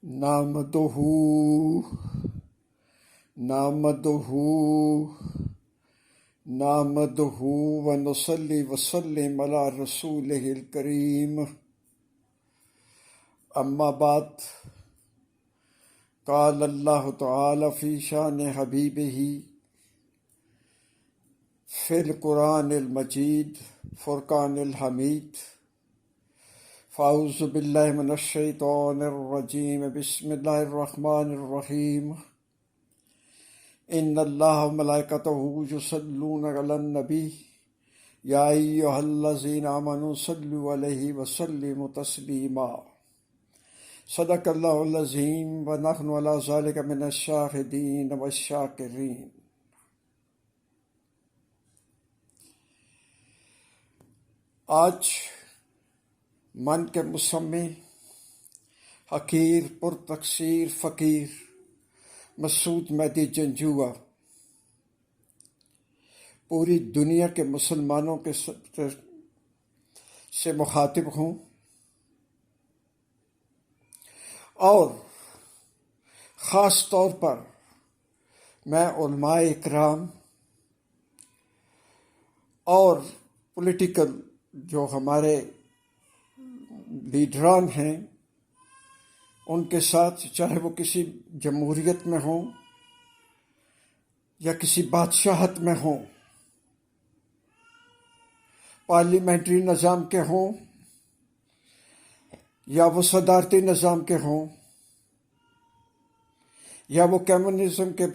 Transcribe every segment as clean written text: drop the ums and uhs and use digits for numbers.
نحمدہ نحمدہ نحمدہ ونصلی وسلم علی رسولہ الکریم اما بعد قال اللہ تعالی فی شان حبیبہ فی القرآن المجید فرقان الحمید فاعوذ باللہ من الشیطان الرجیم بسم اللہ الرحمن الرحیم ان اللہ وملائکتہ یصلون علی النبی یا ایھا الذین آمنوا صلوا علیہ وسلموا تسلیما صدق اللہ العظیم ونحن علی ذلک من الشاہدین والشاکرین۔ آج من کے مسمع حقیر پر تقصیر فقیر مسعود مہدی جنجوعہ پوری دنیا کے مسلمانوں کے سے مخاطب ہوں اور خاص طور پر میں علماء اکرام اور پولیٹیکل جو ہمارے لیڈران ہیں ان کے ساتھ، چاہے وہ کسی جمہوریت میں ہوں یا کسی بادشاہت میں ہوں، پارلیمنٹری نظام کے ہوں یا وہ صدارتی نظام کے ہوں یا وہ کمیونزم کے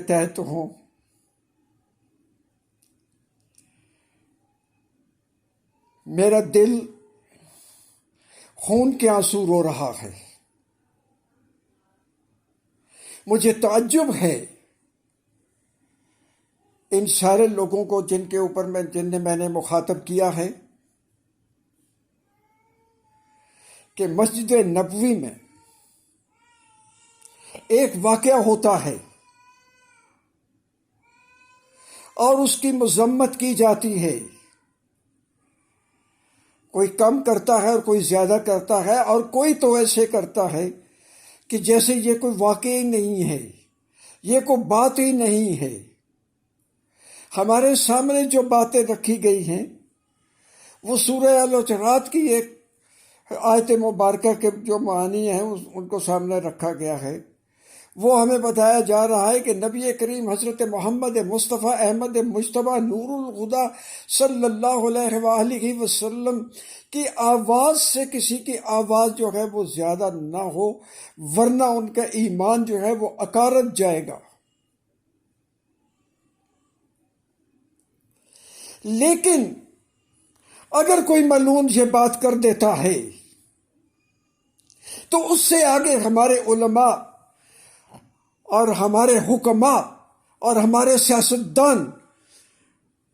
تحت ہوں، میرا دل خون کے آنسو رو رہا ہے۔ مجھے تعجب ہے ان سارے لوگوں کو جن میں نے مخاطب کیا ہے کہ مسجد نبوی میں ایک واقعہ ہوتا ہے اور اس کی مذمت کی جاتی ہے، کوئی کم کرتا ہے اور کوئی زیادہ کرتا ہے، اور کوئی تو ایسے کرتا ہے کہ جیسے یہ کوئی واقعہ ہی نہیں ہے، یہ کوئی بات ہی نہیں ہے۔ ہمارے سامنے جو باتیں رکھی گئی ہیں وہ سورہ الحجرات کی ایک آیت مبارکہ کے جو معانی ہیں ان کو سامنے رکھا گیا ہے۔ وہ ہمیں بتایا جا رہا ہے کہ نبی کریم حضرت محمد مصطفیٰ احمد مجتبیٰ نور الہدیٰ صلی اللہ علیہ وآلہ وسلم کی آواز سے کسی کی آواز جو ہے وہ زیادہ نہ ہو، ورنہ ان کا ایمان جو ہے وہ اکارت جائے گا۔ لیکن اگر کوئی ملعون یہ بات کر دیتا ہے تو اس سے آگے ہمارے علماء اور ہمارے حکماء اور ہمارے سیاستدان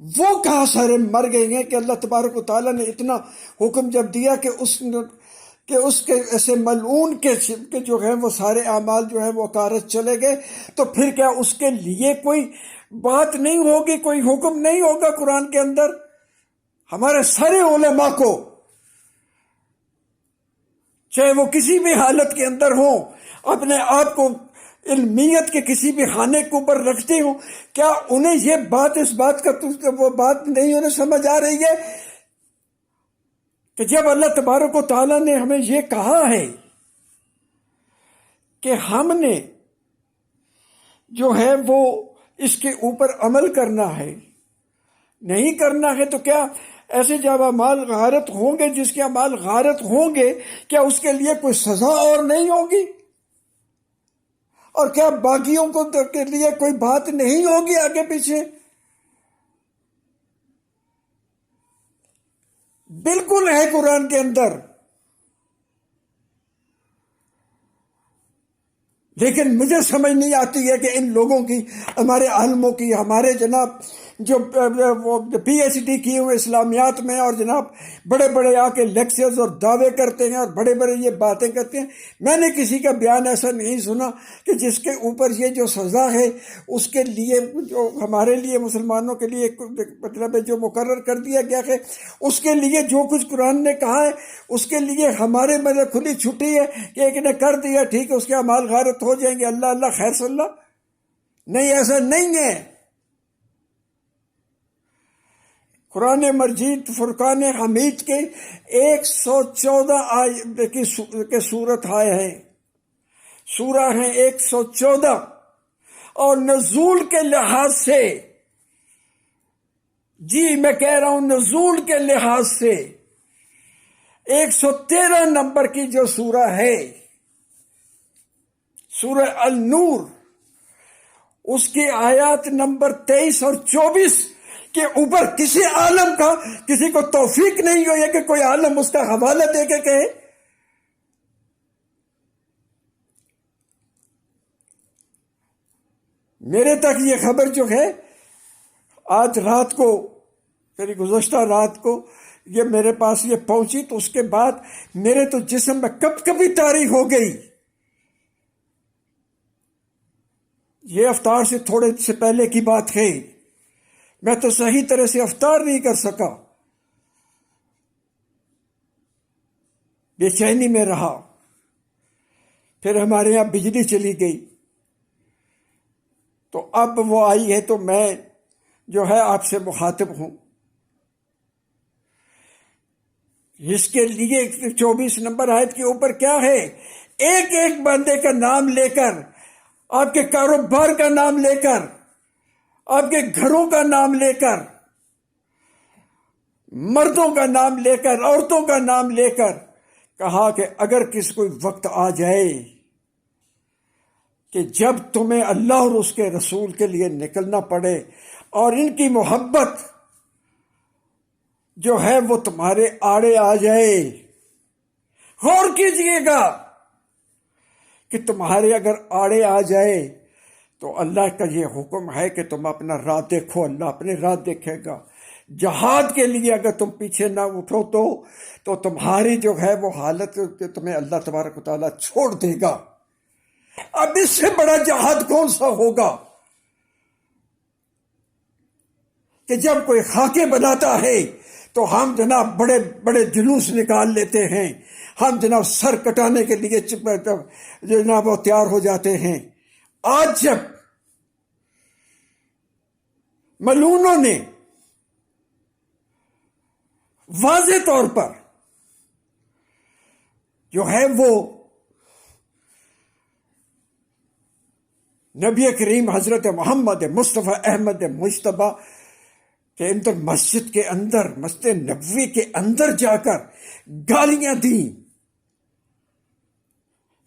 وہ کہاں سارے مر گئے ہیں کہ اللہ تبارک و تعالیٰ نے اتنا حکم جب دیا کہ اس کے ایسے ملعون کے جو ہیں وہ سارے اعمال جو ہیں وہ اکارت چلے گئے، تو پھر کیا اس کے لیے کوئی بات نہیں ہوگی، کوئی حکم نہیں ہوگا قرآن کے اندر؟ ہمارے سارے علماء کو، چاہے وہ کسی بھی حالت کے اندر ہوں، اپنے آپ کو علمیت کے کسی بھی خانے کے اوپر رکھتے ہوں، کیا انہیں یہ بات، اس بات کا وہ بات نہیں انہیں سمجھ آ رہی ہے کہ جب اللہ تبارک و تعالیٰ نے ہمیں یہ کہا ہے کہ ہم نے جو ہے وہ اس کے اوپر عمل کرنا ہے، نہیں کرنا ہے، تو کیا ایسے جب اعمال غارت ہوں گے، جس کے اعمال غارت ہوں گے، کیا اس کے لیے کوئی سزا اور نہیں ہوگی؟ اور کیا باقیوں کے لیے کوئی بات نہیں ہوگی آگے پیچھے؟ بالکل ہے قرآن کے اندر، لیکن مجھے سمجھ نہیں آتی ہے کہ ان لوگوں کی، ہمارے عالموں کی، ہمارے جناب جو پی ایچ ڈی کیے ہوئے اسلامیات میں، اور جناب بڑے بڑے آ کے لیکچرز اور دعوے کرتے ہیں اور بڑے بڑے یہ باتیں کرتے ہیں، میں نے کسی کا بیان ایسا نہیں سنا کہ جس کے اوپر یہ جو سزا ہے اس کے لیے، جو ہمارے لیے مسلمانوں کے لیے مطلب جو مقرر کر دیا گیا ہے، اس کے لیے جو کچھ قرآن نے کہا ہے اس کے لیے ہمارے مطلب کھلی چھٹی ہے کہ ایک نے کر دیا ٹھیک ہے، اس کے اعمال غارت ہو جائیں گے، اللہ اللہ خیر صلی اللہ، نہیں، ایسا نہیں ہے۔ قرآن مجید فرقان حمید کے 114 کے سورت آئے ہیں، سورہ ہیں 114، اور نزول کے لحاظ سے، جی میں کہہ رہا ہوں نزول کے لحاظ سے 113 نمبر کی جو سورہ ہے، سورہ النور، اس کی آیات نمبر 23 اور 24 کے اوپر کسی عالم کا، کسی کو توفیق نہیں ہوئی ہے کہ کوئی عالم اس کا حوالہ دے کے کہے۔ میرے تک یہ خبر جو ہے آج رات کو، یعنی گزشتہ رات کو یہ میرے پاس یہ پہنچی، تو اس کے بعد میرے تو جسم میں کب کبھی طاری ہو گئی۔ یہ افطار سے تھوڑے سے پہلے کی بات ہے، میں تو صحیح طرح سے افطار نہیں کر سکا، بے چینی میں رہا۔ پھر ہمارے یہاں بجلی چلی گئی، تو اب وہ آئی ہے تو میں جو ہے آپ سے مخاطب ہوں۔ اس کے لیے 24 نمبر آیت کے اوپر کیا ہے، ایک ایک بندے کا نام لے کر، آپ کے کاروبار کا نام لے کر، آپ کے گھروں کا نام لے کر، مردوں کا نام لے کر، عورتوں کا نام لے کر کہا کہ اگر کسی کوئی وقت آ جائے کہ جب تمہیں اللہ اور اس کے رسول کے لیے نکلنا پڑے اور ان کی محبت جو ہے وہ تمہارے آڑے آ جائے، غور کیجئے گا کہ تمہارے اگر آڑے آ جائے تو اللہ کا یہ حکم ہے کہ تم اپنا راہ دیکھو، اللہ اپنے راہ دیکھے گا۔ جہاد کے لیے اگر تم پیچھے نہ اٹھو تو تمہاری جو ہے وہ حالت کہ تمہیں اللہ تبارک و تعالیٰ چھوڑ دے گا۔ اب اس سے بڑا جہاد کون سا ہوگا کہ جب کوئی خاکے بناتا ہے تو ہم جناب بڑے بڑے جلوس نکال لیتے ہیں، ہم جناب سر کٹانے کے لیے جناب وہ تیار ہو جاتے ہیں۔ آج جب ملعونوں نے واضح طور پر جو ہے وہ نبی کریم حضرت محمد مصطفیٰ احمد مجتبیٰ کے اندر، مسجد کے اندر، مسجد نبوی کے اندر جا کر گالیاں دیں،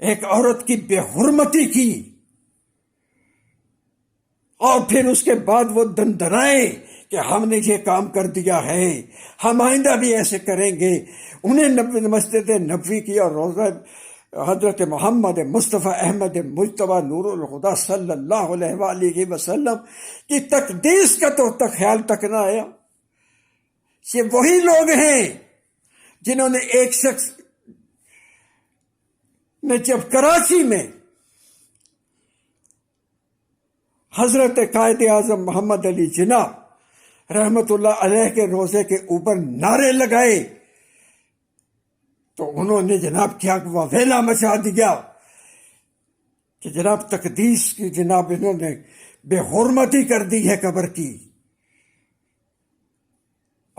ایک عورت کی بے حرمتی کی، اور پھر اس کے بعد وہ دندنائے کہ ہم نے یہ کام کر دیا ہے، ہم آئندہ بھی ایسے کریں گے۔ انہیں مسجد نبوی کی اور روضہ حضرت محمد مصطفیٰ احمد مجتبیٰ نور الہدیٰ صلی اللہ علیہ وآلہ وسلم کی تقدیس کا تو تک خیال تک نہ آیا۔ یہ وہی لوگ ہیں جنہوں نے ایک شخص نے جب کراچی میں حضرت قائد اعظم محمد علی جناح رحمت اللہ علیہ کے روضے کے اوپر نعرے لگائے تو انہوں نے جناب کیا ویلا مچا دیا کہ جناب تقدیس کی جناب انہوں نے بے حرمتی کر دی ہے قبر کی۔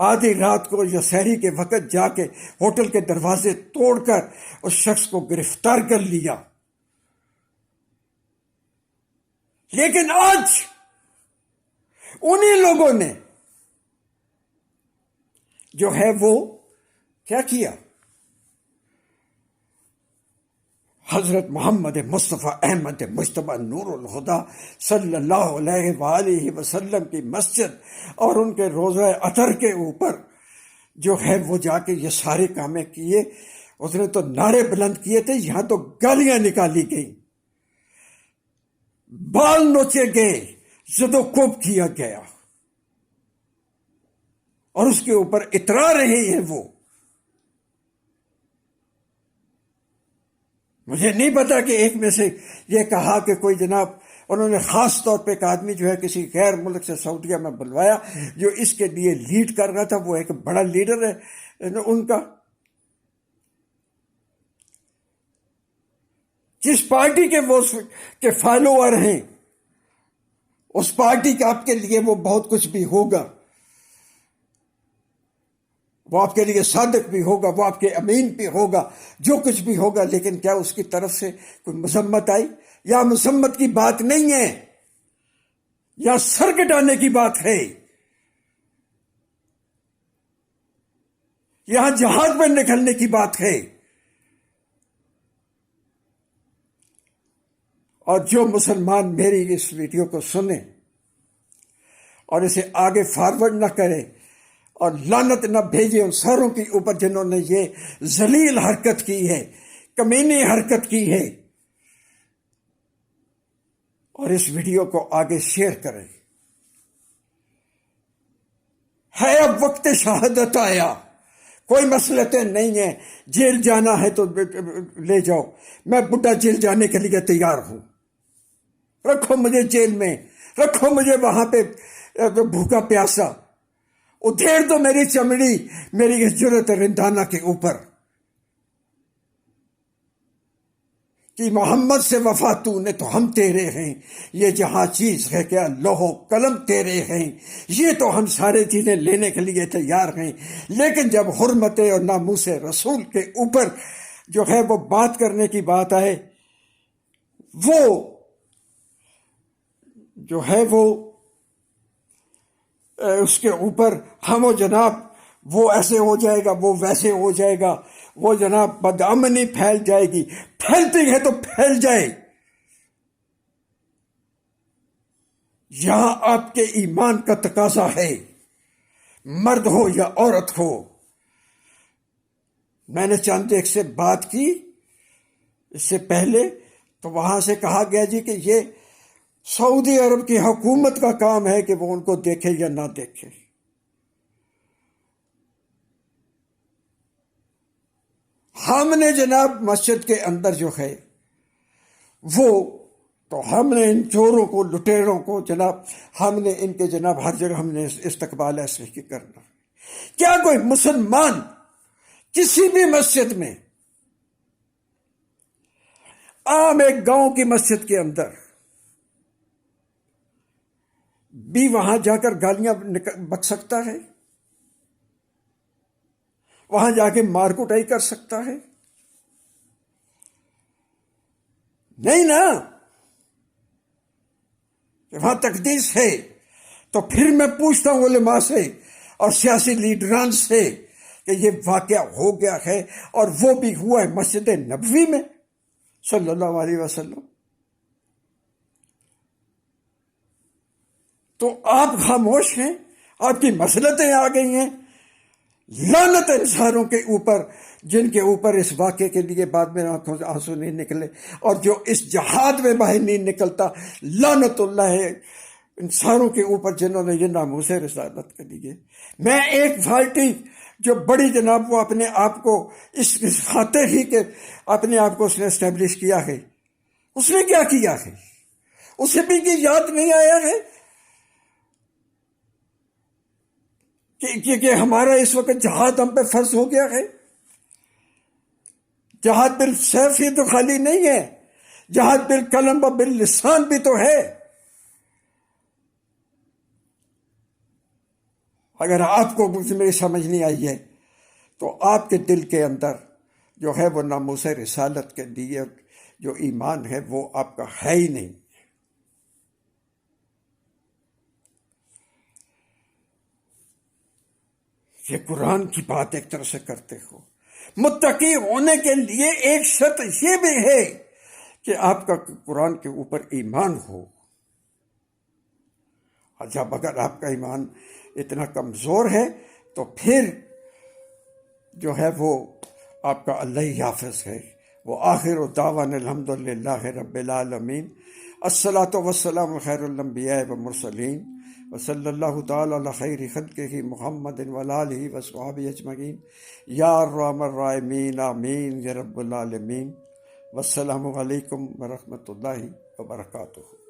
آدھی رات کو یا سحری کے وقت جا کے ہوٹل کے دروازے توڑ کر اس شخص کو گرفتار کر لیا۔ لیکن آج انہی لوگوں نے جو ہے وہ کیا کیا، حضرت محمد مصطفیٰ احمد مجتبیٰ نور الہدیٰ صلی اللہ علیہ وآلہ وسلم کی مسجد اور ان کے روضہ اطہر کے اوپر جو ہے وہ جا کے یہ سارے کامیں کیے۔ اس نے تو نعرے بلند کیے تھے، یہاں تو گالیاں نکالی گئیں۔ بال نوچے گئے، زد و کوب کیا گیا، اور اس کے اوپر اترا رہے ہیں وہ. مجھے نہیں پتا کہ ایک میں سے یہ کہا کہ کوئی جناب، انہوں نے خاص طور پہ ایک آدمی جو ہے کسی غیر ملک سے سعودیہ میں بلوایا جو اس کے لیے لیڈ کر رہا تھا، وہ ایک بڑا لیڈر ہے ان کا. جس پارٹی کے وہ کے فالوور ہیں، اس پارٹی کا آپ کے لیے وہ بہت کچھ بھی ہوگا، وہ آپ کے لیے صادق بھی ہوگا، وہ آپ کے امین بھی ہوگا، جو کچھ بھی ہوگا، لیکن کیا اس کی طرف سے کوئی مذمت آئی؟ یا مذمت کی بات نہیں ہے، یا سر کٹانے کی بات ہے. یہاں جہاد میں نکلنے کی بات ہے. اور جو مسلمان میری اس ویڈیو کو سنے اور اسے آگے فارورڈ نہ کرے اور لعنت نہ بھیجے ان ساروں کے اوپر جنہوں نے یہ ذلیل حرکت کی ہے، کمینی حرکت کی ہے، اور اس ویڈیو کو آگے شیئر کریں. ہے اب وقت شہادت آیا، کوئی مسئلتیں نہیں ہیں. جیل جانا ہے تو لے جاؤ، میں بڈھا جیل جانے کے لیے تیار ہوں. رکھو مجھے جیل میں، رکھو مجھے وہاں پہ بھوکا پیاسا، ادھیڑ دو میری چمڑی میری اس جرت رندانہ کے اوپر کہ محمد سے وفا تو نے تو ہم تیرے ہیں. یہ جہاں چیز ہے کیا لوح و قلم تیرے ہیں، یہ تو ہم سارے چیزیں لینے کے لیے تیار ہیں. لیکن جب حرمت اور ناموس رسول کے اوپر جو ہے وہ بات کرنے کی بات آئے، وہ جو ہے وہ اس کے اوپر ہم و جناب وہ ایسے ہو جائے گا، وہ ویسے ہو جائے گا، وہ جناب بدامنی پھیل جائے گی. پھیلتی ہے تو پھیل جائے. یہاں آپ کے ایمان کا تقاضا ہے، مرد ہو یا عورت ہو. میں نے چند ایک سے بات کی اس سے پہلے، تو وہاں سے کہا گیا جی کہ یہ سعودی عرب کی حکومت کا کام ہے کہ وہ ان کو دیکھے یا نہ دیکھے. ہم نے جناب مسجد کے اندر جو ہے وہ تو ہم نے ان چوروں کو، لٹیروں کو جناب، ہم نے ان کے جناب ہر جگہ ہم نے استقبال ایسے ہی کرنا. کیا کوئی مسلمان کسی بھی مسجد میں، عام ایک گاؤں کی مسجد کے اندر بھی وہاں جا کر گالیاں بک سکتا ہے؟ وہاں جا کے مار کٹائی کر سکتا ہے؟ نہیں نا. وہاں تقدیس ہے. تو پھر میں پوچھتا ہوں علماء سے اور سیاسی لیڈران سے کہ یہ واقعہ ہو گیا ہے، اور وہ بھی ہوا ہے مسجد نبوی میں صلی اللہ علیہ وسلم. تو آپ خاموش ہیں، آپ کی مسلطیں آ گئی ہیں. لعنت انسانوں کے اوپر جن کے اوپر اس واقعے کے لیے بعد میں آنکھوں سے آنسو نہیں نکلے، اور جو اس جہاد میں باہر نہیں نکلتا. لعنت اللہ ہے انسانوں کے اوپر جنہوں نے یہ ناموس رسالت کے لیے. میں ایک پارٹی جو بڑی جناب وہ اپنے آپ کو اس خاطر ہی کہ اپنے آپ کو اس نے اسٹیبلش کیا ہے، اس نے کیا کیا ہے؟ اسے بھی یہ یاد نہیں آیا ہے کہ ہمارا اس وقت جہاد ہم پہ فرض ہو گیا ہے. جہاد بالسیف ہی تو خالی نہیں ہے، جہاد بالقلم و باللسان بھی تو ہے. اگر آپ کو میری سمجھ نہیں آئی ہے تو آپ کے دل کے اندر جو ہے وہ ناموس رسالت کے لیے جو ایمان ہے وہ آپ کا ہے ہی نہیں. یہ قرآن کی بات ایک طرح سے کرتے ہو. متقی ہونے کے لیے ایک شرط یہ بھی ہے کہ آپ کا قرآن کے اوپر ایمان ہو. اور جب اگر آپ کا ایمان اتنا کمزور ہے تو پھر جو ہے وہ آپ کا اللہ حافظ ہے. وہ آخر دعوانا الحمدللہ رب العالمین. الصلاۃ والسلام خیر الانبیاء والمرسلین وصلی اللہ تعالی علی خیر خلقہ محمد وآلہ وصحبہ اجمعین یا ارحم الراحمین آمین یا رب العالمین۔ والسلام علیکم ورحمۃ اللہ وبرکاتہ۔